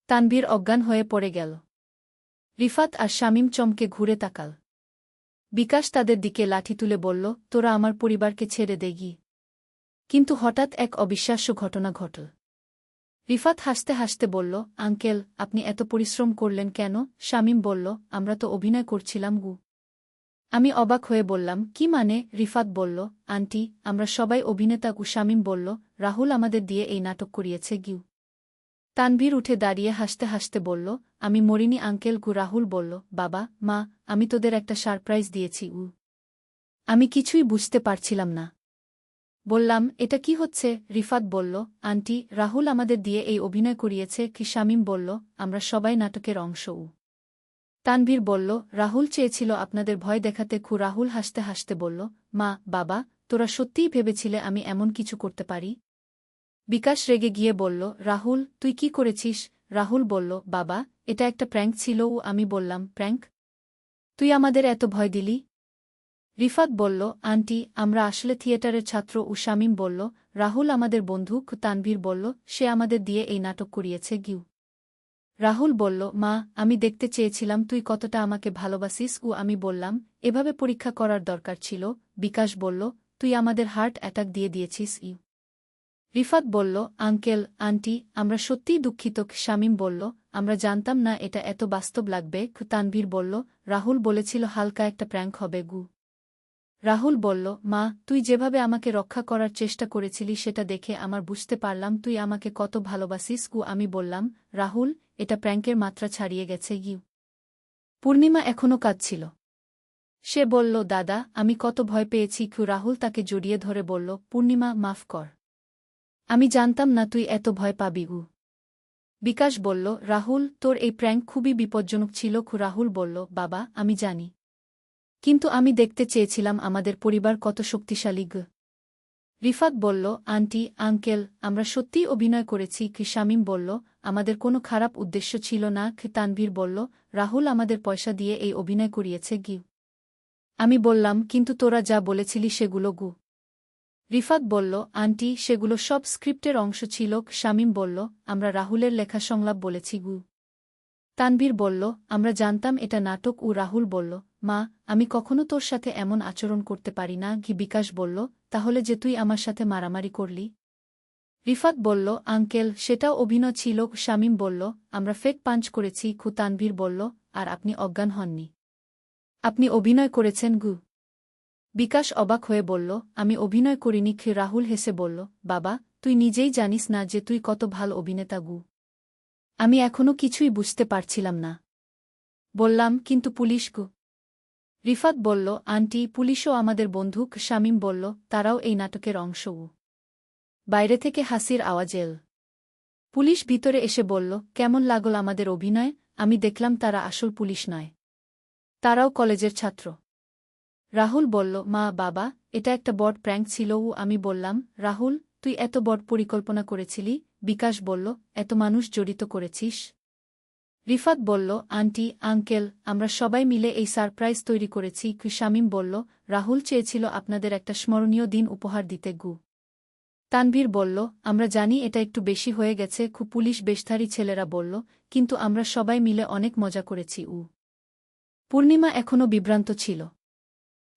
তানভীর অজ্ঞান হয়ে পড়ে গেল। রিফাত আর শামীম চমকে ঘুরে তাকাল। বিকাশ তাদের দিকে লাঠি তুলে বলল, তোরা আমার পরিবারকে ছেড়ে দে গি। কিন্তু হঠাৎ এক অবিশ্বাস্য ঘটনা ঘটল। রিফাত হাসতে হাসতে বলল, আঙ্কেল, আপনি এত পরিশ্রম করলেন কেন? শামীম বলল, আমরা তো অভিনয় করছিলাম গু। আমি অবাক হয়ে বললাম, কি মানে? রিফাত বলল, আন্টি, আমরা সবাই অভিনেতা গু। শামীম বলল, রাহুল আমাদের দিয়ে এই নাটক করিয়েছে গিউ। তানভীর উঠে দাঁড়িয়ে হাসতে হাসতে বলল, আমি মরিনি আঙ্কেল গু। রাহুল বলল, বাবা, মা, আমি তোদের একটা সারপ্রাইজ দিয়েছি উ। আমি কিছুই বুঝতে পারছিলাম না। বললাম, এটা কি হচ্ছে? রিফাত বলল, আন্টি, রাহুল আমাদের দিয়ে এই অভিনয় করিয়েছে কি। শামীম বলল, আমরা সবাই নাটকের অংশ উ। তানভীর বলল, রাহুল চেয়েছিল আপনাদের ভয় দেখাতে খু। রাহুল হাসতে হাসতে বলল, মা, বাবা, তোরা সত্যিই ভেবেছিলে আমি এমন কিছু করতে পারি? বিকাশ রেগে গিয়ে বলল, রাহুল, তুই কি করেছিস? রাহুল বলল, বাবা, এটা একটা প্র্যাঙ্ক ছিল ও। আমি বললাম, প্র্যাঙ্ক? তুই আমাদের এত ভয় দিলি? রিফাত বলল, আন্টি, আমরা আসলে থিয়েটারের ছাত্র ও। শামীম বলল, রাহুল আমাদের বন্ধু। তানভীর বলল, সে আমাদের দিয়ে এই নাটক করিয়েছে গিউ। রাহুল বলল, মা, আমি দেখতে চেয়েছিলাম তুই কতটা আমাকে ভালোবাসিস ও। আমি বললাম, এভাবে পরীক্ষা করার দরকার ছিল। বিকাশ বলল, তুই আমাদের হার্ট অ্যাটাক দিয়ে দিয়েছিস ইউ। রিফাত বলল, আঙ্কেল, আন্টি, আমরা সত্যিই দুঃখিত। শামীম বলল, আমরা জানতাম না এটা এত বাস্তব লাগবে। তানভীর বলল, রাহুল বলেছিল হালকা একটা প্র্যাঙ্ক হবে গু। রাহুল বলল, মা, তুই যেভাবে আমাকে রক্ষা করার চেষ্টা করেছিলি সেটা দেখে আমার বুঝতে পারলাম তুই আমাকে কত ভালোবাসিস গু। আমি বললাম, রাহুল, এটা প্র্যাঙ্কের মাত্রা ছাড়িয়ে গেছে গিউ। পূর্ণিমা এখনও কাঁদছিল। সে বলল, দাদা, আমি কত ভয় পেয়েছি গু। রাহুল তাকে জড়িয়ে ধরে বলল, পূর্ণিমা, মাফ কর। আমি জানতাম না তুই এত ভয় পাবি গু। বিকাশ বলল, রাহুল, তোর এই প্র্যাঙ্ক খুবই বিপজ্জনক ছিল গু। রাহুল বলল, বাবা, আমি জানি। কিন্তু আমি দেখতে চেয়েছিলাম আমাদের পরিবার কত শক্তিশালী গু। রিফাত বলল, আন্টি, আঙ্কেল, আমরা সত্যিই অভিনয় করেছি কি। শামীম বলল, আমাদের কোনো খারাপ উদ্দেশ্য ছিল না কি। তানভীর বলল, রাহুল আমাদের পয়সা দিয়ে এই অভিনয় করিয়েছে গি। আমি বললাম, কিন্তু তোরা যা বলেছিলি সেগুলো গু। রিফাত বলল, আন্টি, সেগুলো সব স্ক্রিপ্টের অংশ ছিল। শামীম বলল, আমরা রাহুলের লেখা সংলাপ বলেছি গু। তানভীর বলল, আমরা জানতাম এটা নাটক ও। রাহুল বলল, মা, আমি কখনো তোর সাথে এমন আচরণ করতে পারি না ঘি। বিকাশ বলল, তাহলে যে তুই আমার সাথে মারামারি করলি? রিফাত বলল, আঙ্কেল, সেটাও অভিনয় ছিল। শামীম বলল, আমরা ফেক পাঞ্চ করেছি খু। তানভীর বলল, আর আপনি অজ্ঞান হননি? আপনি অভিনয় করেছেন গু। বিকাশ অবাক হয়ে বলল, আমি অভিনয় করিনি খি। রাহুল হেসে বলল, বাবা, তুই নিজেই জানিস না যে তুই কত ভাল অভিনেতা গু। আমি এখনও কিছুই বুঝতে পারছিলাম না। বললাম, কিন্তু পুলিশ গু। রিফাত বলল, আন্টি, পুলিশও আমাদের বন্ধু। শামীম বলল, তারাও এই নাটকের অংশ উ। বাইরে থেকে হাসির আওয়াজ এল। পুলিশ ভিতরে এসে বলল, কেমন লাগল আমাদের অভিনয়? আমি দেখলাম তারা আসল পুলিশ নয়। তারাও কলেজের ছাত্র। রাহুল বলল, মা, বাবা, এটা একটা বড় প্র্যাঙ্ক ছিল ও। আমি বললাম, রাহুল, তুই এত বড় পরিকল্পনা করেছিলি? বিকাশ বলল, এত মানুষ জড়িত করেছিস? রিফাত বলল, আন্টি, আঙ্কেল, আমরা সবাই মিলে এই সারপ্রাইজ তৈরি করেছি। শামীম বলল, রাহুল চেয়েছিল আপনাদের একটা স্মরণীয় দিন উপহার দিতে গু। তানভীর বলল, আমরা জানি এটা একটু বেশি হয়ে গেছে খু। পুলিশ বেশধারী ছেলেরা বলল, কিন্তু আমরা সবাই মিলে অনেক মজা করেছি উ। পূর্ণিমা এখনও বিভ্রান্ত ছিল।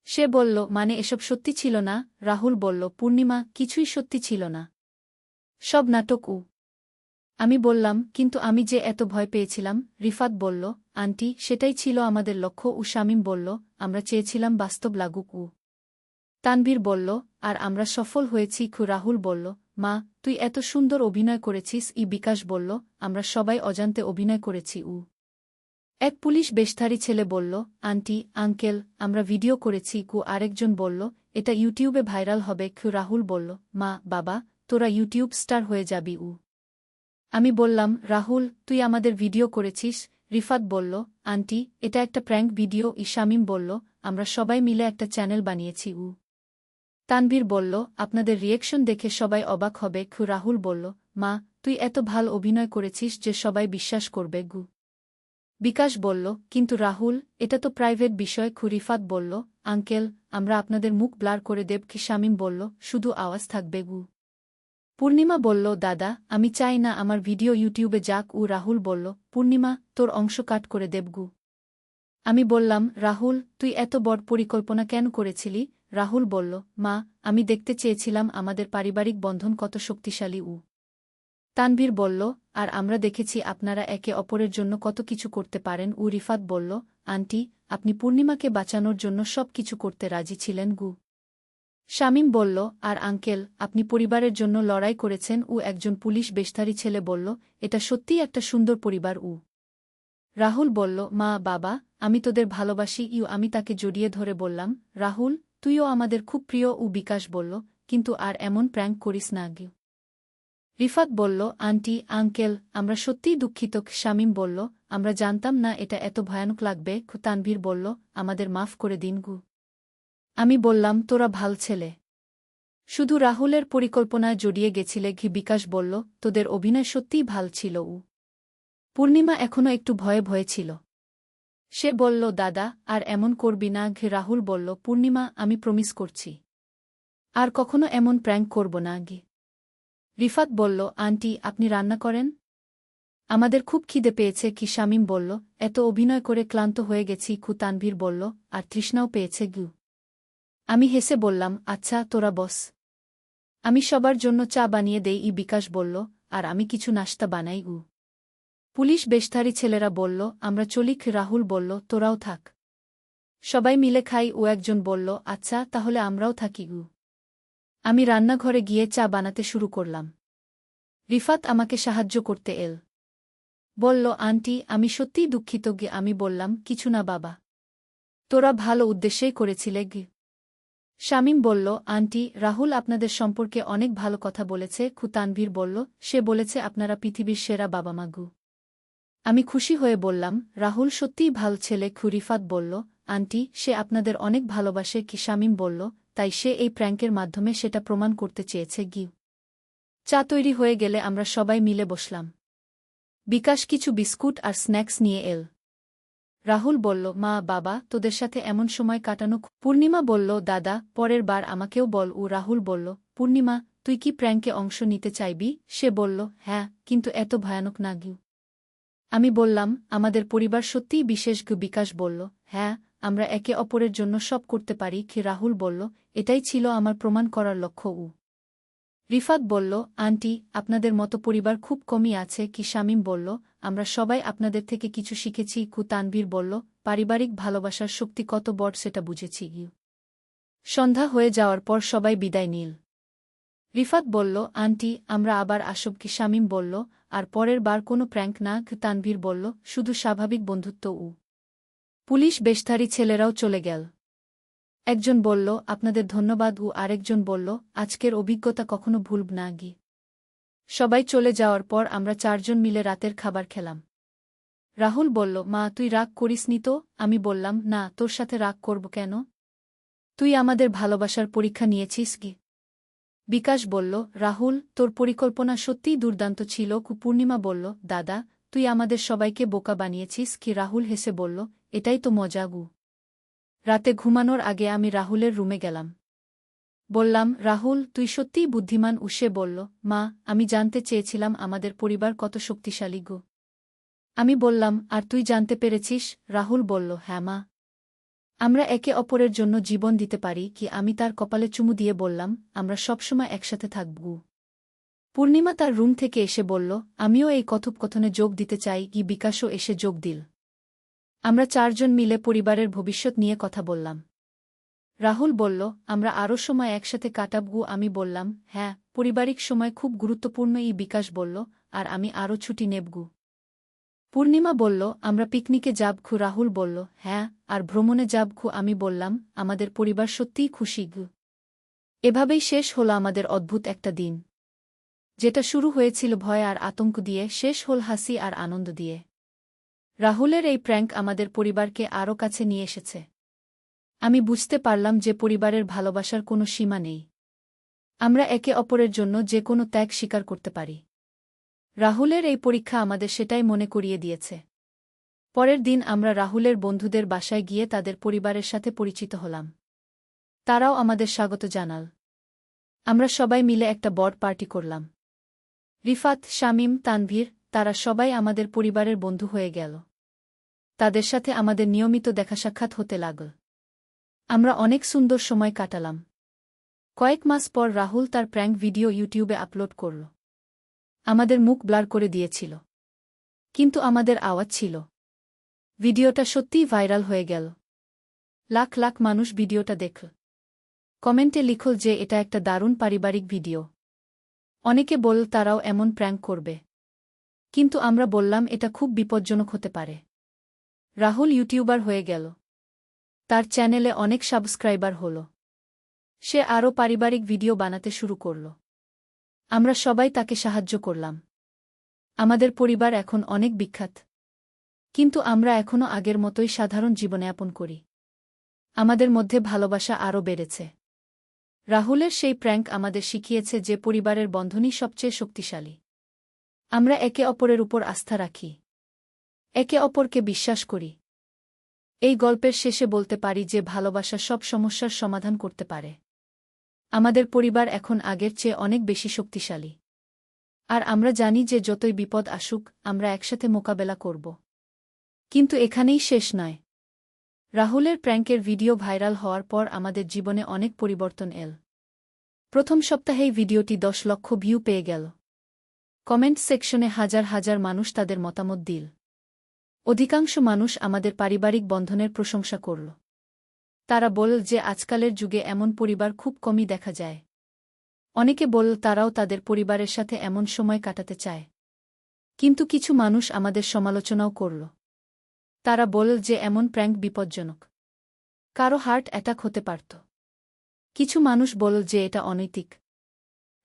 সে বলল, মানে এসব সত্যি ছিল না? রাহুল বলল, পূর্ণিমা, কিছুই সত্যি ছিল না। সব নাটক উ। আমি বললাম, কিন্তু আমি যে এত ভয় পেয়েছিলাম। রিফাত বলল, আন্টি, সেটাই ছিল আমাদের লক্ষ্য ও। শামীম বলল, আমরা চেয়েছিলাম বাস্তব লাগুক উ। তানভীর বলল, আর আমরা সফল হয়েছি খু। রাহুল বলল, মা, তুই এত সুন্দর অভিনয় করেছিস ই। বিকাশ বলল, আমরা সবাই অজান্তে অভিনয় করেছি উ। এক পুলিশ বেশধারী ছেলে বলল, আন্টি, আঙ্কেল, আমরা ভিডিও করেছি কু। আরেকজন বলল, এটা ইউটিউবে ভাইরাল হবে খু। রাহুল বলল, মা, বাবা, তোরা ইউটিউব স্টার হয়ে যাবি উ। আমি বললাম, রাহুল, তুই আমাদের ভিডিও করেছিস? রিফাত বলল, আন্টি, এটা একটা প্র্যাঙ্ক ভিডিও ই। শামীম বলল, আমরা সবাই মিলে একটা চ্যানেল বানিয়েছি উ। তানভীর বলল, আপনাদের রিয়েকশন দেখে সবাই অবাক হবে খু। রাহুল বলল, মা, তুই এত ভাল অভিনয় করেছিস যে সবাই বিশ্বাস করবে গু। বিকাশ বলল, কিন্তু রাহুল, এটা তো প্রাইভেট বিষয় খু। রিফাত বলল, আঙ্কেল, আমরা আপনাদের মুখ ব্লার করে দেব কি। শামীম বলল, শুধু আওয়াজ থাকবে গু। পূর্ণিমা বলল, দাদা, আমি চাই না আমার ভিডিও ইউটিউবে যাক। রাহুল বলল, পূর্ণিমা, তোর অংশ কাট করে দেবগু। আমি বললাম, রাহুল, তুই এত বড় পরিকল্পনা কেন করেছিলি? রাহুল বলল, মা, আমি দেখতে চেয়েছিলাম আমাদের পারিবারিক বন্ধন কত শক্তিশালী। তানভীর বলল, আর আমরা দেখেছি আপনারা একে অপরের জন্য কত কিছু করতে পারেন। রিফাত বলল, আন্টি, আপনি পূর্ণিমাকে বাঁচানোর জন্য সব কিছু করতে রাজি ছিলেন গু। শামীম বলল, আর আঙ্কেল, আপনি পরিবারের জন্য লড়াই করেছেন। একজন পুলিশ বেশধারী ছেলে বলল, এটা সত্যিই একটা সুন্দর পরিবার। রাহুল বলল, মা, বাবা, আমি তোদের ভালোবাসি। আমি তাকে জড়িয়ে ধরে বললাম, রাহুল, তুইও আমাদের খুব প্রিয়। বিকাশ বলল, কিন্তু আর এমন প্র্যাঙ্ক করিস না গু। রিফাত বলল, আন্টি, আঙ্কেল, আমরা সত্যিই দুঃখিত। শামীম বলল, আমরা জানতাম না এটা এত ভয়ানক লাগবে। তানভীর বলল, আমাদের মাফ করে দিন গু। আমি বললাম, তোরা ভাল ছেলে, শুধু রাহুলের পরিকল্পনায় জড়িয়ে গেছিলে। বিকাশ বলল, তোদের অভিনয় সত্যিই ভাল ছিল। পূর্ণিমা এখনও একটু ভয়ে ভয়ে ছিল। সে বলল, দাদা, আর এমন করবি না। রাহুল বলল, পূর্ণিমা, আমি প্রমিস করছি আর কখনো এমন প্র্যাঙ্ক করব না। রিফাত বলল, আন্টি, আপনি রান্না করেন? আমাদের খুব খিদে পেয়েছে। শামীম বলল, এত অভিনয় করে ক্লান্ত হয়ে গেছি। তানভীর বলল, আর তৃষ্ণাও পেয়েছে গু। আমি হেসে বললাম, আচ্ছা, তোরা বস, আমি সবার জন্য চা বানিয়ে দেই। বিকাশ বলল, আর আমি কিছু নাশতা বানাই। পুলিশ বেশধারী ছেলেরা বলল, আমরা চলি। রাহুল বলল, তোরাও থাক, সবাই মিলে খাই। একজন বলল, আচ্ছা, তাহলে আমরাও থাকি। আমি রান্নাঘরে গিয়ে চা বানাতে শুরু করলাম। রিফাত আমাকে সাহায্য করতে বলল, আন্টি, আমি সত্যিই দুঃখিত। আমি বললাম, কিছু না বাবা, তোরা ভালো উদ্দেশ্যেই করেছিলে। শামীম বলল, আন্টি, রাহুল আপনাদের সম্পর্কে অনেক ভালো কথা বলেছে। তানভীর বলল, সে বলেছে আপনারা পৃথিবীর সেরা বাবা মা গু। আমি খুশি হয়ে বললাম, রাহুল সত্যিই ভালো ছেলে। রিফাত বলল, আন্টি, সে আপনাদের অনেক ভালোবাসে। শামীম বলল, তাই সে এই প্র্যাঙ্কের মাধ্যমে সেটা প্রমাণ করতে চেয়েছে। চা তৈরি হয়ে গেলে আমরা সবাই মিলে বসলাম। বিকাশ কিছু বিস্কুট আর স্ন্যাক্স নিয়ে রাহুল বলল, মা, বাবা, তোদের সাথে এমন সময় কাটানো। পূর্ণিমা বলল, দাদা, পরের বার আমাকেও বল। রাহুল বলল, পূর্ণিমা, তুই কি প্র্যাঙ্কে অংশ নিতে চাইবি? সে বলল, হ্যাঁ, কিন্তু এত ভয়ানক না। আমি বললাম, আমাদের পরিবার সত্যিই বিশেষ। বিকাশ বলল, হ্যাঁ, আমরা একে অপরের জন্য সব করতে পারি। রাহুল বলল, এটাই ছিল আমার প্রমাণ করার লক্ষ্য। রিফাত বলল, আন্টি, আপনাদের মতো পরিবার খুব কমই আছে। শামীম বলল, আমরা সবাই আপনাদের থেকে কিছু শিখেছি। তানভীর বলল, পারিবারিক ভালোবাসার শক্তি কত বড় সেটা বুঝেছি। সন্ধ্যা হয়ে যাওয়ার পর সবাই বিদায় নিল। রিফাত বলল, আন্টি, আমরা আবার আসব। শামীম বলল, আর পরের বার কোনো প্র্যাঙ্ক না। তানভীর বলল, শুধু স্বাভাবিক বন্ধুত্ব। পুলিশ বেশধারী ছেলেরাও চলে গেল। একজন বলল, আপনাদের ধন্যবাদ। আরেকজন বলল, আজকের অভিজ্ঞতা কখনো ভুলব না। সবাই চলে যাওয়ার পর আমরা চারজন মিলে রাতের খাবার খেলাম। রাহুল বলল, মা, তুই রাগ করিসনি তো? আমি বললাম, না, তোর সাথে রাগ করব কেন? তুই আমাদের ভালোবাসার পরীক্ষা নিয়েছিস। বিকাশ বলল, রাহুল, তোর পরিকল্পনা সত্যিই দুর্দান্ত ছিল। পূর্ণিমা বলল, দাদা, তুই আমাদের সবাইকে বোকা বানিয়েছিস। রাহুল হেসে বলল, এটাই তো মজা। রাতে ঘুমানোর আগে আমি রাহুলের রুমে গেলাম। বললাম, রাহুল, তুই সত্যিই বুদ্ধিমান। সে বলল, মা, আমি জানতে চেয়েছিলাম আমাদের পরিবার কত শক্তিশালী। আমি বললাম, আর তুই জানতে পেরেছিস? রাহুল বলল, হ্যাঁ মা, আমরা একে অপরের জন্য জীবন দিতে পারি। আমি তার কপালে চুমু দিয়ে বললাম, আমরা সবসময় একসাথে থাকব। পূর্ণিমা তার রুম থেকে এসে বলল, আমিও এই কথোপকথনে যোগ দিতে চাই। বিকাশও এসে যোগ দিল। আমরা চারজন মিলে পরিবারের ভবিষ্যৎ নিয়ে কথা বললাম। রাহুল বলল, আমরা আরও সময় একসাথে কাটাবো। আমি বললাম, হ্যাঁ, পারিবারিক সময় খুব গুরুত্বপূর্ণ। বিকাশ বলল, আর আমি আরও ছুটি নেবগু। পূর্ণিমা বলল, আমরা পিকনিকে যাব। রাহুল বলল, হ্যাঁ, আর ভ্রমণে যাব। আমি বললাম, আমাদের পরিবার সত্যিই খুশি। এভাবেই শেষ হল আমাদের অদ্ভুত একটা দিন, যেটা শুরু হয়েছিল ভয় আর আতঙ্ক দিয়ে, শেষ হল হাসি আর আনন্দ দিয়ে। রাহুলের এই প্র্যাঙ্ক আমাদের পরিবারকে আরও কাছে নিয়ে এসেছে। আমি বুঝতে পারলাম যে পরিবারের ভালোবাসার কোনো সীমা নেই। আমরা একে অপরের জন্য যে কোনো ত্যাগ স্বীকার করতে পারি। রাহুলের এই পরীক্ষা আমাদের সেটাই মনে করিয়ে দিয়েছে। পরের দিন আমরা রাহুলের বন্ধুদের বাসায় গিয়ে তাদের পরিবারের সাথে পরিচিত হলাম। তারাও আমাদের স্বাগত জানাল। আমরা সবাই মিলে একটা বড় পার্টি করলাম। রিফাত, শামীম, তানভীর, তারা সবাই আমাদের পরিবারের বন্ধু হয়ে গেল। তাদের সাথে আমাদের নিয়মিত দেখা সাক্ষাৎ হতে লাগল। আমরা অনেক সুন্দর সময় কাটালাম। কয়েক মাস পর রাহুল তার প্র্যাঙ্ক ভিডিও ইউটিউবে আপলোড করল। আমাদের মুখ ব্লার করে দিয়েছিল, কিন্তু আমাদের আওয়াজ ছিল। ভিডিওটা সত্যিই ভাইরাল হয়ে গেল। লাখ লাখ মানুষ ভিডিওটা দেখল। কমেন্টে লিখল যে এটা একটা দারুণ পারিবারিক ভিডিও। অনেকে বলল তারাও এমন প্র্যাঙ্ক করবে, কিন্তু আমরা বললাম এটা খুব বিপজ্জনক হতে পারে। রাহুল ইউটিউবার হয়ে গেল। তার চ্যানেলে অনেক সাবস্ক্রাইবার হল। সে আরও পারিবারিক ভিডিও বানাতে শুরু করল। আমরা সবাই তাকে সাহায্য করলাম। আমাদের পরিবার এখন অনেক বিখ্যাত, কিন্তু আমরা এখনও আগের মতোই সাধারণ জীবনযাপন করি। আমাদের মধ্যে ভালোবাসা আরও বেড়েছে। রাহুলের সেই প্র্যাঙ্ক আমাদের শিখিয়েছে যে পরিবারের বন্ধনই সবচেয়ে শক্তিশালী। আমরা একে অপরের উপর আস্থা রাখি, একে অপরকে বিশ্বাস করি। এই গল্পের শেষে বলতে পারি যে ভালোবাসা সব সমস্যার সমাধান করতে পারে। আমাদের পরিবার এখন আগের চেয়ে অনেক বেশি শক্তিশালী। আর আমরা জানি যে যতই বিপদ আসুক, আমরা একসাথে মোকাবেলা করব। কিন্তু এখানেই শেষ নয়। রাহুলের প্র্যাঙ্কের ভিডিও ভাইরাল হওয়ার পর আমাদের জীবনে অনেক পরিবর্তন এল। প্রথম সপ্তাহেই ভিডিওটি 10 লক্ষ ভিউ পেয়ে গেল। কমেন্ট সেকশনে হাজার হাজার মানুষ তাদের মতামত দিল। অধিকাংশ মানুষ আমাদের পারিবারিক বন্ধনের প্রশংসা করল। তারা বলল যে আজকালের যুগে এমন পরিবার খুব কমই দেখা যায়। অনেকে বলল তারাও তাদের পরিবারের সাথে এমন সময় কাটাতে চায়। কিন্তু কিছু মানুষ আমাদের সমালোচনাও করল। তারা বলল যে এমন প্র্যাঙ্ক বিপজ্জনক। কারো হার্ট অ্যাটাক হতে পারত। কিছু মানুষ বলল যে এটা অনৈতিক।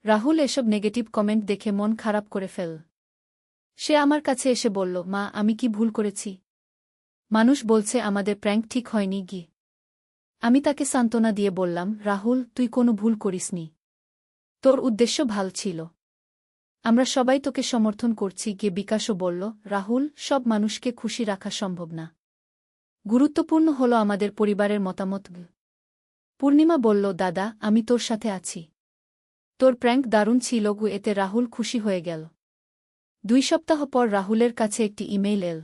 রাহুল এসব নেগেটিভ কমেন্ট দেখে মন খারাপ করে ফেল। সে আমার কাছে এসে বলল, মা, আমি কি ভুল করেছি? মানুষ বলছে আমাদের প্র্যাঙ্ক ঠিক হয়নি গি। আমি তাকে সান্ত্বনা দিয়ে বললাম, রাহুল, তুই কোনো ভুল করিসনি। তোর উদ্দেশ্য ভাল ছিল। আমরা সবাই তোকে সমর্থন করছি গিয়ে। বিকাশও বলল, রাহুল, সব মানুষকে খুশি রাখা সম্ভব না। গুরুত্বপূর্ণ হল আমাদের পরিবারের মতামত। পূর্ণিমা বলল, দাদা, আমি তোর সাথে আছি। তোর প্র্যাঙ্ক দারুণ ছিল গু। এতে রাহুল খুশি হয়ে গেল। 2 সপ্তাহ পর রাহুলের কাছে একটি ইমেইল এল।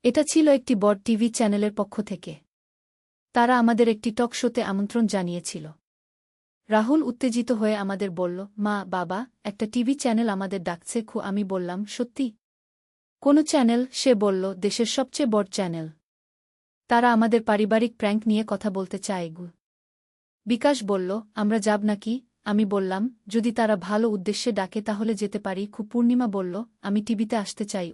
এটা ছিল একটি বড় টিভি চ্যানেলের পক্ষ থেকে। তারা আমাদের একটি টক শোতে আমন্ত্রণ জানিয়েছিল। রাহুল উত্তেজিত হয়ে আমাদের বলল, মা, বাবা, একটা টিভি চ্যানেল আমাদের ডাকছে। আমি বললাম, সত্যি? কোন চ্যানেল? সে বলল, দেশের সবচেয়ে বড় চ্যানেল। তারা আমাদের পারিবারিক প্র্যাঙ্ক নিয়ে কথা বলতে চায় গু। বিকাশ বলল, আমরা যাব নাকি? আমি বললাম, যদি তারা ভালো উদ্দেশ্যে ডাকে তাহলে যেতে পারি। পূর্ণিমা বলল, আমি টিভিতে আসতে চাই।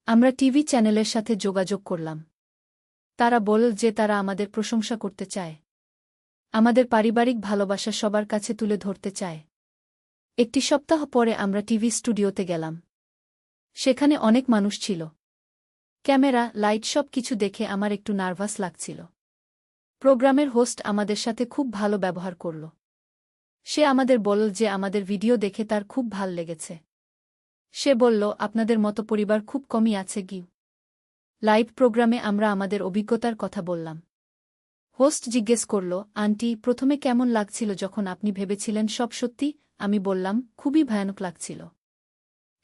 আমরা টিভি চ্যানেলের সাথে যোগাযোগ করলাম। তারা বলল যে তারা আমাদের প্রশংসা করতে চায়। আমাদের পারিবারিক ভালোবাসা সবার কাছে তুলে ধরতে চায়। একটি সপ্তাহ পরে আমরা টিভি স্টুডিওতে গেলাম। সেখানে অনেক মানুষ ছিল। ক্যামেরা, লাইট সব কিছু দেখে আমার একটু নার্ভাস লাগছিল। প্রোগ্রামের হোস্ট আমাদের সাথে খুব ভালো ব্যবহার করল। সে আমাদের বলল যে আমাদের ভিডিও দেখে তার খুব ভাল লেগেছে। সে বলল, আপনাদের মতো পরিবার খুব কমই আছে গি। লাইভ প্রোগ্রামে আমরা আমাদের অভিজ্ঞতার কথা বললাম। হোস্ট জিজ্ঞেস করল, আন্টি, প্রথমে কেমন লাগছিল যখন আপনি ভেবেছিলেন সব সত্যি? আমি বললাম, খুবই ভয়ানক লাগছিল।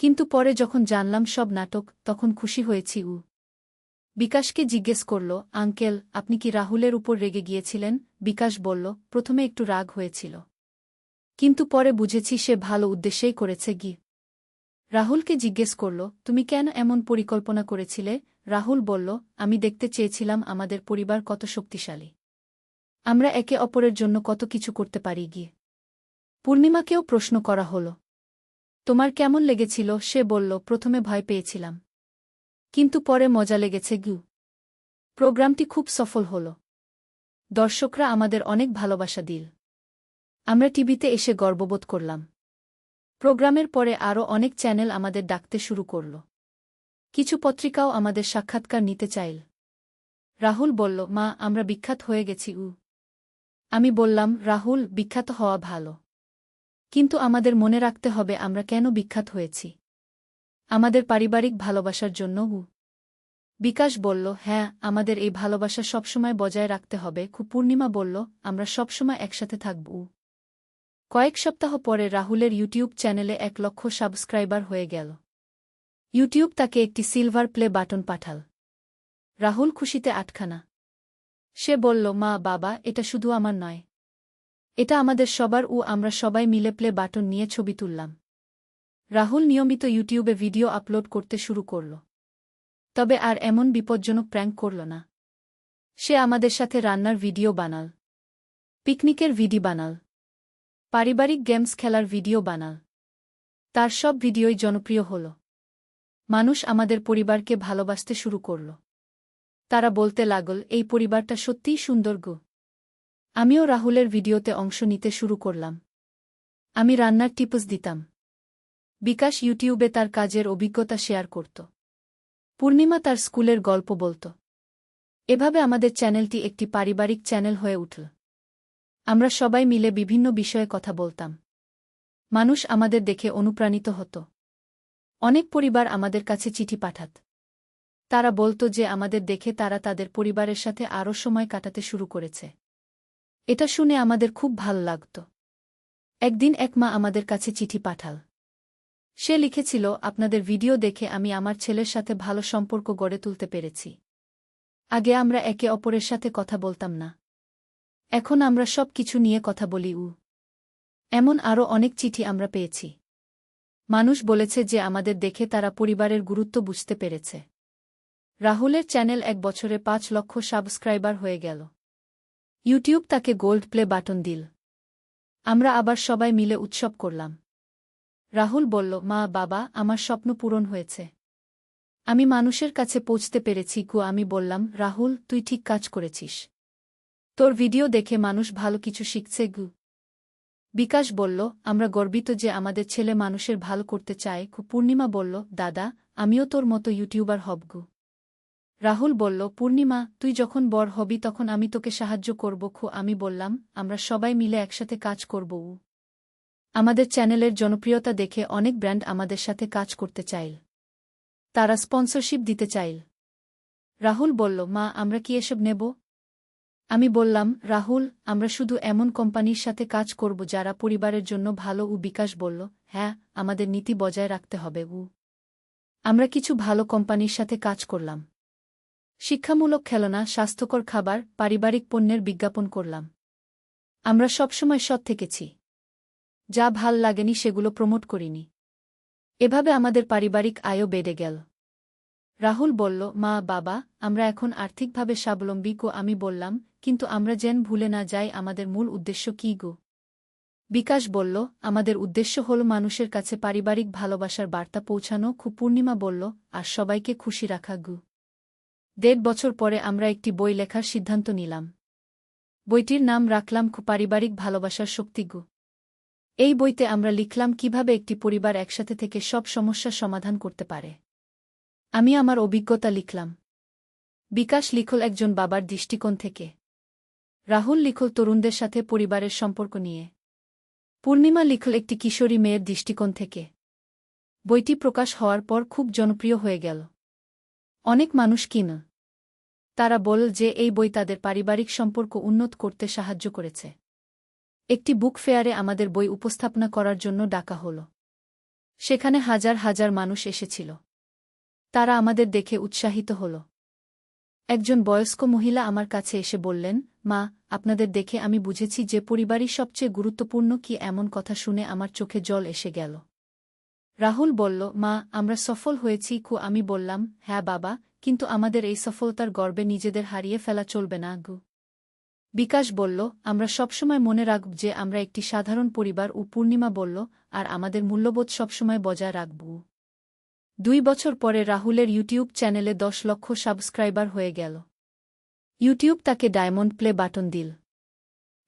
কিন্তু পরে যখন জানলাম সব নাটক, তখন খুশি হয়েছি। বিকাশকে জিজ্ঞেস করল, আঙ্কেল, আপনি কি রাহুলের উপর রেগে গিয়েছিলেন? বিকাশ বলল, প্রথমে একটু রাগ হয়েছিল, কিন্তু পরে বুঝেছি সে ভালো উদ্দেশ্যেই করেছে গি। রাহুলকে জিজ্ঞেস করল, তুমি কেন এমন পরিকল্পনা করেছিলে? রাহুল বলল, আমি দেখতে চেয়েছিলাম আমাদের পরিবার কত শক্তিশালী। আমরা একে অপরের জন্য কত কিছু করতে পারি গিয়ে। পূর্ণিমাকেও প্রশ্ন করা হল, তোমার কেমন লেগেছিল? সে বলল, প্রথমে ভয় পেয়েছিলাম, কিন্তু পরে মজা লেগেছে গু। প্রোগ্রামটি খুব সফল হল। দর্শকরা আমাদের অনেক ভালোবাসা দিল। আমরা টিভিতে এসে গর্ববোধ করলাম। প্রোগ্রামের পরে আরও অনেক চ্যানেল আমাদের ডাকতে শুরু করল। কিছু পত্রিকাও আমাদের সাক্ষাৎকার নিতে চাইল। রাহুল বলল, মা, আমরা বিখ্যাত হয়ে গেছি। আমি বললাম, রাহুল, বিখ্যাত হওয়া ভালো, কিন্তু আমাদের মনে রাখতে হবে আমরা কেন বিখ্যাত হয়েছি। আমাদের পারিবারিক ভালোবাসার জন্য। বিকাশ বলল, হ্যাঁ, আমাদের এই ভালোবাসা সবসময় বজায় রাখতে হবে। পূর্ণিমা বলল, আমরা সবসময় একসাথে থাকব। কয়েক সপ্তাহ পরে রাহুলের ইউটিউব চ্যানেলে 1 লক্ষ সাবস্ক্রাইবার হয়ে গেল। ইউটিউব তাকে একটি সিলভার প্লে বাটন পাঠাল। রাহুল খুশিতে আটখানা। সে বলল, মা বাবা, এটা শুধু আমার নয়, এটা আমাদের সবার। আমরা সবাই মিলে প্লে বাটন নিয়ে ছবি তুললাম। রাহুল নিয়মিত ইউটিউবে ভিডিও আপলোড করতে শুরু করল। তবে আর এমন বিপজ্জনক প্র্যাঙ্ক করল না। সে আমাদের সাথে রান্নার ভিডিও বানাল, পিকনিকের ভিডিও বানাল, পারিবারিক গেমস খেলার ভিডিও বানাল। তার সব ভিডিওই জনপ্রিয় হল। মানুষ আমাদের পরিবারকে ভালোবাসতে শুরু করল। তারা বলতে লাগল, এই পরিবারটা সত্যিই সুন্দর গো। আমিও রাহুলের ভিডিওতে অংশ নিতে শুরু করলাম। আমি রান্নার টিপস দিতাম। বিকাশ ইউটিউবে তার কাজের অভিজ্ঞতা শেয়ার করত। পূর্ণিমা তার স্কুলের গল্প বলত। এভাবে আমাদের চ্যানেলটি একটি পারিবারিক চ্যানেল হয়ে উঠল। আমরা সবাই মিলে বিভিন্ন বিষয়ে কথা বলতাম। মানুষ আমাদের দেখে অনুপ্রাণিত হতো। অনেক পরিবার আমাদের কাছে চিঠি পাঠাত। তারা বলত যে আমাদের দেখে তারা তাদের পরিবারের সাথে আরও সময় কাটাতে শুরু করেছে। এটা শুনে আমাদের খুব ভালো লাগত। একদিন এক মা আমাদের কাছে চিঠি পাঠাল। সে লিখেছিল, আপনাদের ভিডিও দেখে আমি আমার ছেলের সাথে ভালো সম্পর্ক গড়ে তুলতে পেরেছি। আগে আমরা একে অপরের সাথে কথা বলতাম না, এখন আমরা সব কিছু নিয়ে কথা বলি। এমন আরও অনেক চিঠি আমরা পেয়েছি। মানুষ বলেছে যে আমাদের দেখে তারা পরিবারের গুরুত্ব বুঝতে পেরেছে। রাহুলের চ্যানেল 1 বছরে 5 লক্ষ সাবস্ক্রাইবার হয়ে গেল। ইউটিউব তাকে গোল্ড প্লে বাটন দিল। আমরা আবার সবাই মিলে উৎসব করলাম। রাহুল বলল, মা বাবা, আমার স্বপ্ন পূরণ হয়েছে। আমি মানুষের কাছে পৌঁছতে পেরেছি। আমি বললাম, রাহুল, তুই ঠিক কাজ করেছিস। তোর ভিডিও দেখে মানুষ ভালো কিছু শিখছে। বিকাশ বলল, আমরা গর্বিত যে আমাদের ছেলে মানুষের ভালো করতে চায়। পূর্ণিমা বলল, দাদা, আমিও তোর মতো ইউটিউবার হব। রাহুল বলল, পূর্ণিমা, তুই যখন বড় হবি তখন আমি তোকে সাহায্য করব। আমি বললাম, আমরা সবাই মিলে একসাথে কাজ করব। আমাদের চ্যানেলের জনপ্রিয়তা দেখে অনেক ব্র্যান্ড আমাদের সাথে কাজ করতে চাইল। তারা স্পন্সরশিপ দিতে চাইল। রাহুল বলল, মা, আমরা কি এসব নেব? আমি বললাম, রাহুল, আমরা শুধু এমন কোম্পানির সাথে কাজ করব যারা পরিবারের জন্য ভালো। বিকাশ বলল, হ্যাঁ, আমাদের নীতি বজায় রাখতে হবে। আমরা কিছু ভালো কোম্পানির সাথে কাজ করলাম। শিক্ষামূলক খেলনা, স্বাস্থ্যকর খাবার, পারিবারিক পণ্যের বিজ্ঞাপন করলাম। আমরা সবসময় সৎ থেকেছি। যা ভাল লাগেনি সেগুলো প্রমোট করিনি। এভাবে আমাদের পারিবারিক আয়ও বেড়ে গেল। রাহুল বলল, মা বাবা, আমরা এখন আর্থিকভাবে স্বাবলম্বী। আমি বললাম, কিন্তু আমরা যেন ভুলে না যাই আমাদের মূল উদ্দেশ্য কী। বিকাশ বলল, আমাদের উদ্দেশ্য হল মানুষের কাছে পারিবারিক ভালোবাসার বার্তা পৌঁছানো। পূর্ণিমা বলল, আর সবাইকে খুশি রাখা। 1.5 বছর পরে আমরা একটি বই লেখার সিদ্ধান্ত নিলাম। বইটির নাম রাখলাম পারিবারিক ভালোবাসার শক্তি। এই বইতে আমরা লিখলাম কিভাবে একটি পরিবার একসাথে থেকে সব সমস্যার সমাধান করতে পারে। আমি আমার অভিজ্ঞতা লিখলাম। বিকাশ লিখল একজন বাবার দৃষ্টিকোণ থেকে। রাহুল লিখল তরুণদের সাথে পরিবারের সম্পর্ক নিয়ে। পূর্ণিমা লিখল একটি কিশোরী মেয়ের দৃষ্টিকোণ থেকে। বইটি প্রকাশ হওয়ার পর খুব জনপ্রিয় হয়ে গেল। অনেক মানুষ কিনে। তারা বলল যে এই বই তাদের পারিবারিক সম্পর্ক উন্নত করতে সাহায্য করেছে। একটি বুক ফেয়ারে আমাদের বই উপস্থাপনা করার জন্য ডাকা হল। সেখানে হাজার হাজার মানুষ এসেছিল। তারা আমাদের দেখে উৎসাহিত হল। একজন বয়স্ক মহিলা আমার কাছে এসে বললেন, মা, আপনাদের দেখে আমি বুঝেছি যে পরিবারই সবচেয়ে গুরুত্বপূর্ণ। এমন কথা শুনে আমার চোখে জল এসে গেল। রাহুল বলল, মা, আমরা সফল হয়েছি। আমি বললাম, হ্যাঁ বাবা, কিন্তু আমাদের এই সফলতার গর্বে নিজেদের হারিয়ে ফেলা চলবে না। বিকাশ বলল, আমরা সবসময় মনে রাখব যে আমরা একটি সাধারণ পরিবার। পূর্ণিমা বলল, আর আমাদের মূল্যবোধ সবসময় বজায় রাখব। 2 বছর পরে রাহুলের ইউটিউব চ্যানেলে 10 লক্ষ সাবস্ক্রাইবার হয়ে গেল। ইউটিউব তাকে ডায়মন্ড প্লে বাটন দিল।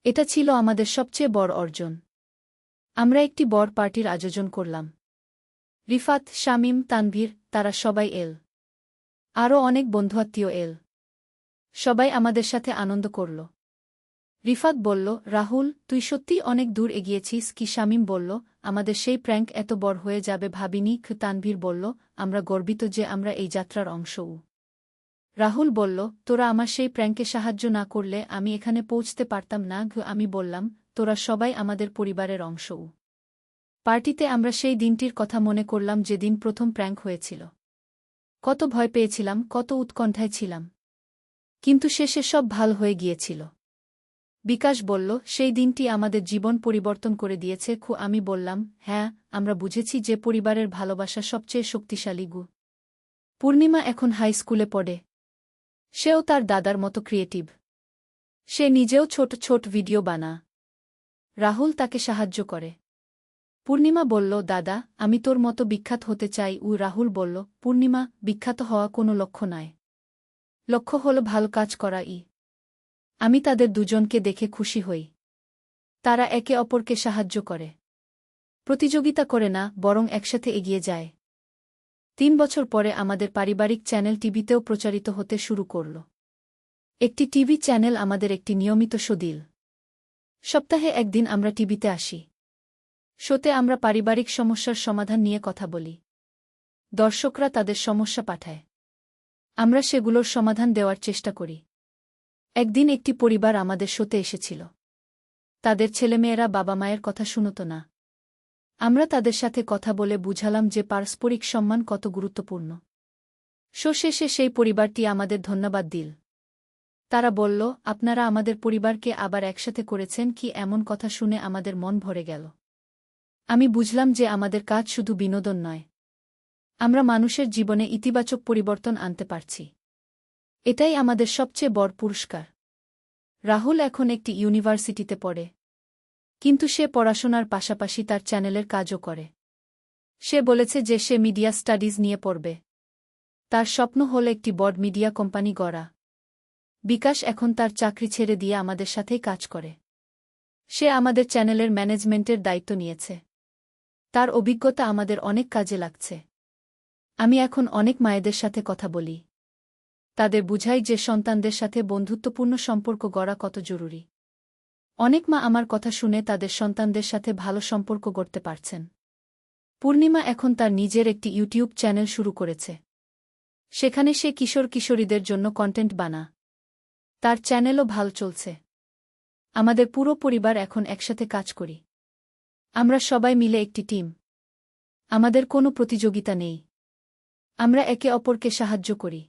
এটা ছিল আমাদের সবচেয়ে বড় অর্জন। আমরা একটি বড় পার্টির আয়োজন করলাম। রিফাত, শামীম, তানভীর, তারা সবাই এল। আরও অনেক বন্ধুআত্মীয় এল। সবাই আমাদের সাথে আনন্দ করল। রিফাত বলল, রাহুল, তুই সত্যিই অনেক দূর এগিয়েছিস। শামীম বলল, আমাদের সেই প্র্যাঙ্ক এত বড় হয়ে যাবে ভাবিনি। তানভীর বলল, আমরা গর্বিত যে আমরা এই যাত্রার অংশ। রাহুল বলল, তোরা আমার সেই প্র্যাঙ্কে সাহায্য না করলে আমি এখানে পৌঁছতে পারতাম না। আমি বললাম, তোরা সবাই আমাদের পরিবারের অংশ। পার্টিতে আমরা সেই দিনটির কথা মনে করলাম যেদিন প্রথম প্র্যাঙ্ক হয়েছিল। কত ভয় পেয়েছিলাম, কত উৎকণ্ঠায় ছিলাম। কিন্তু শেষে সব ভালো হয়ে গিয়েছিল। বিকাশ বলল, সেই দিনটি আমাদের জীবন পরিবর্তন করে দিয়েছে। আমি বললাম, হ্যাঁ, আমরা বুঝেছি যে পরিবারের ভালোবাসা সবচেয়ে শক্তিশালী। পূর্ণিমা এখন হাই স্কুলে পড়ে। সেও তার দাদার মতো ক্রিয়েটিভ। সে নিজেও ছোট ছোট ভিডিও বানা। রাহুল তাকে সাহায্য করে। পূর্ণিমা বলল, দাদা, আমি তোর মতো বিখ্যাত হতে চাই। রাহুল বলল, পূর্ণিমা, বিখ্যাত হওয়া কোনো লক্ষ্য নয়। লক্ষ্য হল ভালো কাজ করা। আমি তাদের দুজনকে দেখে খুশি হই। তারা একে অপরকে সাহায্য করে। প্রতিযোগিতা করে না, বরং একসাথে এগিয়ে যায়। 3 বছর পরে আমাদের পারিবারিক চ্যানেল টিভিতেও প্রচারিত হতে শুরু করল। একটি টিভি চ্যানেল আমাদের একটি নিয়মিত শো দিল। সপ্তাহে একদিন আমরা টিভিতে আসি। শোতে আমরা পারিবারিক সমস্যার সমাধান নিয়ে কথা বলি। দর্শকরা তাদের সমস্যা পাঠায়। আমরা সেগুলোর সমাধান দেওয়ার চেষ্টা করি। একদিন একটি পরিবার আমাদের শোতে এসেছিল। তাদের ছেলেমেয়েরা বাবা মায়ের কথা শুনত না। আমরা তাদের সাথে কথা বলে বুঝালাম যে পারস্পরিক সম্মান কত গুরুত্বপূর্ণ। শো শেষে সেই পরিবারটি আমাদের ধন্যবাদ দিল। তারা বলল, আপনারা আমাদের পরিবারকে আবার একসাথে করেছেন। এমন কথা শুনে আমাদের মন ভরে গেল। আমি বুঝলাম যে আমাদের কাজ শুধু বিনোদন নয়। আমরা মানুষের জীবনে ইতিবাচক পরিবর্তন আনতে পারছি। এটাই আমাদের সবচেয়ে বড় পুরস্কার। রাহুল এখন একটি ইউনিভার্সিটিতে পড়ে। কিন্তু সে পড়াশোনার পাশাপাশি তার চ্যানেলের কাজও করে। সে বলেছে যে সে মিডিয়া স্টাডিজ নিয়ে পড়বে। তার স্বপ্ন হল একটি বড় মিডিয়া কোম্পানি গড়া। বিকাশ এখন তার চাকরি ছেড়ে দিয়ে আমাদের সাথেই কাজ করে। সে আমাদের চ্যানেলের ম্যানেজমেন্টের দায়িত্ব নিয়েছে। তার অভিজ্ঞতা আমাদের অনেক কাজে লাগছে। আমি এখন অনেক মায়েদের সাথে কথা বলি। তাদের বুঝাই যে সন্তানদের সাথে বন্ধুত্বপূর্ণ সম্পর্ক গড়া কত জরুরি। অনেক মা আমার কথা শুনে তাদের সন্তানদের সাথে ভালো সম্পর্ক গড়তে পারছেন। পূর্ণিমা এখন তার নিজের একটি ইউটিউব চ্যানেল শুরু করেছে। সেখানে সে কিশোর কিশোরীদের জন্য কন্টেন্ট বানা। তার চ্যানেলও ভালো চলছে। আমাদের পুরো পরিবার এখন একসাথে কাজ করি। আমরা সবাই মিলে একটি টিম। আমাদের কোনো প্রতিযোগিতা নেই। আমরা একে অপরকে সাহায্য করি।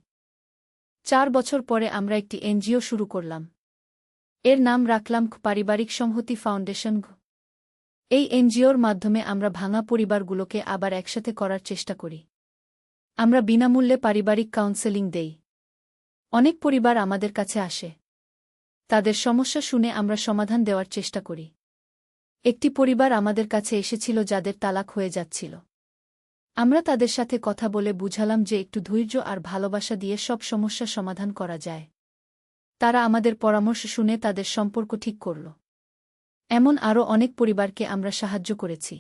4 বছর পরে আমরা একটি এনজিও শুরু করলাম। এর নাম রাখলাম পারিবারিক সংহতি ফাউন্ডেশন। এই এনজিওর মাধ্যমে আমরা ভাঙা পরিবারগুলোকে আবার একসাথে করার চেষ্টা করি। আমরা বিনামূল্যে পারিবারিক কাউন্সেলিং দেই। অনেক পরিবার আমাদের কাছে আসে। তাদের সমস্যা শুনে আমরা সমাধান দেওয়ার চেষ্টা করি। একটি পরিবার আমাদের কাছে এসেছিল যাদের তালাক হয়ে যাচ্ছিল। আমরা তাদের সাথে কথা বলে বুঝালাম যে একটু ধৈর্য আর ভালোবাসা দিয়ে সব সমস্যা সমাধান করা যায়। তারা আমাদের পরামর্শ শুনে তাদের সম্পর্ক ঠিক করল। এমন আরও অনেক পরিবারকে আমরা সাহায্য করেছি।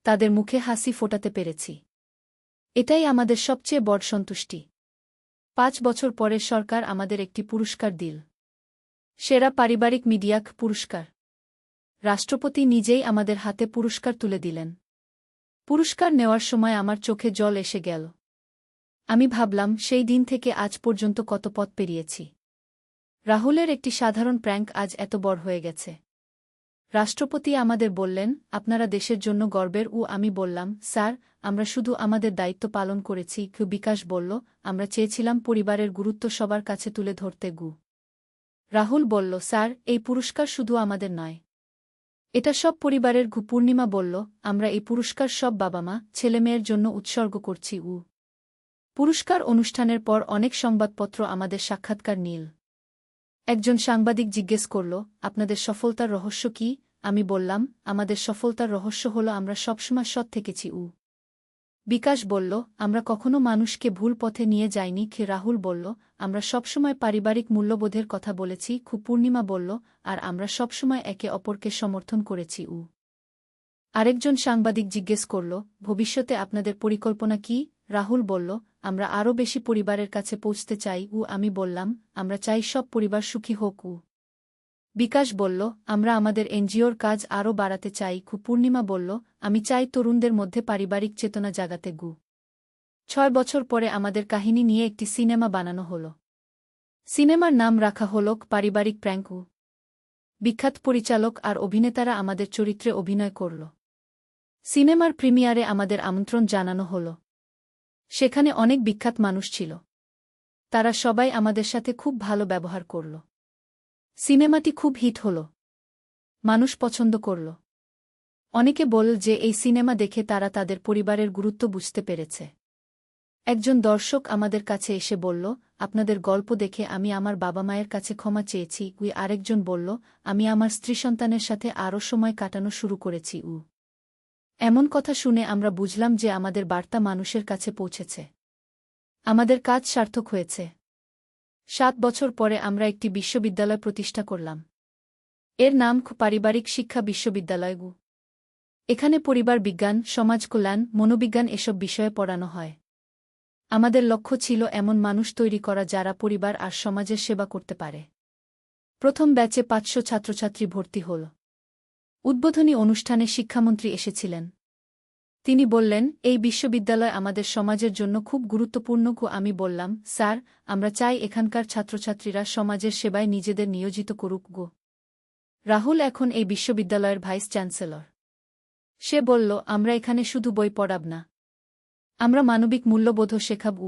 তাদের মুখে হাসি ফোটাতে পেরেছি। এটাই আমাদের সবচেয়ে বড় সন্তুষ্টি। 5 বছর পরে সরকার আমাদের একটি পুরস্কার দিল। সেরা পারিবারিক মিডিয়া পুরস্কার। রাষ্ট্রপতি নিজেই আমাদের হাতে পুরস্কার তুলে দিলেন। পুরস্কার নেওয়ার সময় আমার চোখে জল এসে গেল। আমি ভাবলাম সেই দিন থেকে আজ পর্যন্ত কত পথ পেরিয়েছি। রাহুলের একটি সাধারণ প্র্যাঙ্ক আজ এত বড় হয়ে গেছে। রাষ্ট্রপতি আমাদের বললেন, আপনারা দেশের জন্য গর্বের। আমি বললাম, স্যার, আমরা শুধু আমাদের দায়িত্ব পালন করেছি। বিকাশ বলল, আমরা চেয়েছিলাম পরিবারের গুরুত্ব সবার কাছে তুলে ধরতে। রাহুল বলল, স্যার, এই পুরস্কার শুধু আমাদের নয়। এটা সব পরিবারের। পূর্ণিমা বলল, আমরা এই পুরস্কার সব বাবা-মা, ছেলেমেয়ের জন্য উৎসর্গ করছি। পুরস্কার অনুষ্ঠানের পর অনেক সংবাদপত্র আমাদের সাক্ষাৎকার নিল। একজন সাংবাদিক জিজ্ঞেস করল, আপনাদের সফলতার রহস্য কি? আমি বললাম, আমাদের সফলতার রহস্য হল আমরা সবসময় সৎ থেকেছি। বিকাশ বলল, আমরা কখনো মানুষকে ভুল পথে নিয়ে যাইনি। রাহুল বলল, আমরা সবসময় পারিবারিক মূল্যবোধের কথা বলেছি। পূর্ণিমা বলল, আর আমরা সবসময় একে অপরকে সমর্থন করেছি। আরেকজন সাংবাদিক জিজ্ঞেস করল, ভবিষ্যতে আপনাদের পরিকল্পনা কি? রাহুল বলল, আমরা আরও বেশি পরিবারের কাছে পৌঁছতে চাই। আমি বললাম, আমরা চাই সব পরিবার সুখী হোক। বিকাশ বলল, আমরা আমাদের এনজিওর কাজ আরও বাড়াতে চাই। পূর্ণিমা বলল, আমি চাই তরুণদের মধ্যে পারিবারিক চেতনা জাগাতে। 6 বছর পরে আমাদের কাহিনী নিয়ে একটি সিনেমা বানানো হল। সিনেমার নাম রাখা হল পারিবারিক প্র্যাঙ্ক। বিখ্যাত পরিচালক আর অভিনেতারা আমাদের চরিত্রে অভিনয় করল। সিনেমার প্রিমিয়ারে আমাদের আমন্ত্রণ জানানো হল। সেখানে অনেক বিখ্যাত মানুষ ছিল। তারা সবাই আমাদের সাথে খুব ভালো ব্যবহার করল। সিনেমাটি খুব হিট হল। মানুষ পছন্দ করল। অনেকে বলল যে এই সিনেমা দেখে তারা তাদের পরিবারের গুরুত্ব বুঝতে পেরেছে। একজন দর্শক আমাদের কাছে এসে বলল, আপনাদের গল্প দেখে আমি আমার বাবা মায়ের কাছে ক্ষমা চেয়েছি। আরেকজন বলল, আমি আমার স্ত্রী সন্তানের সাথে আরও সময় কাটানো শুরু করেছি। এমন কথা শুনে আমরা বুঝলাম যে আমাদের বার্তা মানুষের কাছে পৌঁছেছে। আমাদের কাজ সার্থক হয়েছে। 7 বছর পরে আমরা একটি বিশ্ববিদ্যালয় প্রতিষ্ঠা করলাম। এর নাম পারিবারিক শিক্ষা বিশ্ববিদ্যালয়। এখানে পরিবার বিজ্ঞান, সমাজ কল্যাণ, মনোবিজ্ঞান এসব বিষয়ে পড়ানো হয়। আমাদের লক্ষ্য ছিল এমন মানুষ তৈরি করা যারা পরিবার আর সমাজের সেবা করতে পারে। প্রথম ব্যাচে 500 ছাত্রছাত্রী ভর্তি হল। উদ্বোধনী অনুষ্ঠানে শিক্ষামন্ত্রী এসেছিলেন। তিনি বললেন, এই বিশ্ববিদ্যালয় আমাদের সমাজের জন্য খুব গুরুত্বপূর্ণ। আমি বললাম, স্যার, আমরা চাই এখানকার ছাত্রছাত্রীরা সমাজের সেবায় নিজেদের নিয়োজিত করুক। রাহুল এখন এই বিশ্ববিদ্যালয়ের ভাইস চ্যান্সেলর। সে বলল, আমরা এখানে শুধু বই পড়াব না, আমরা মানবিক মূল্যবোধও শেখাব।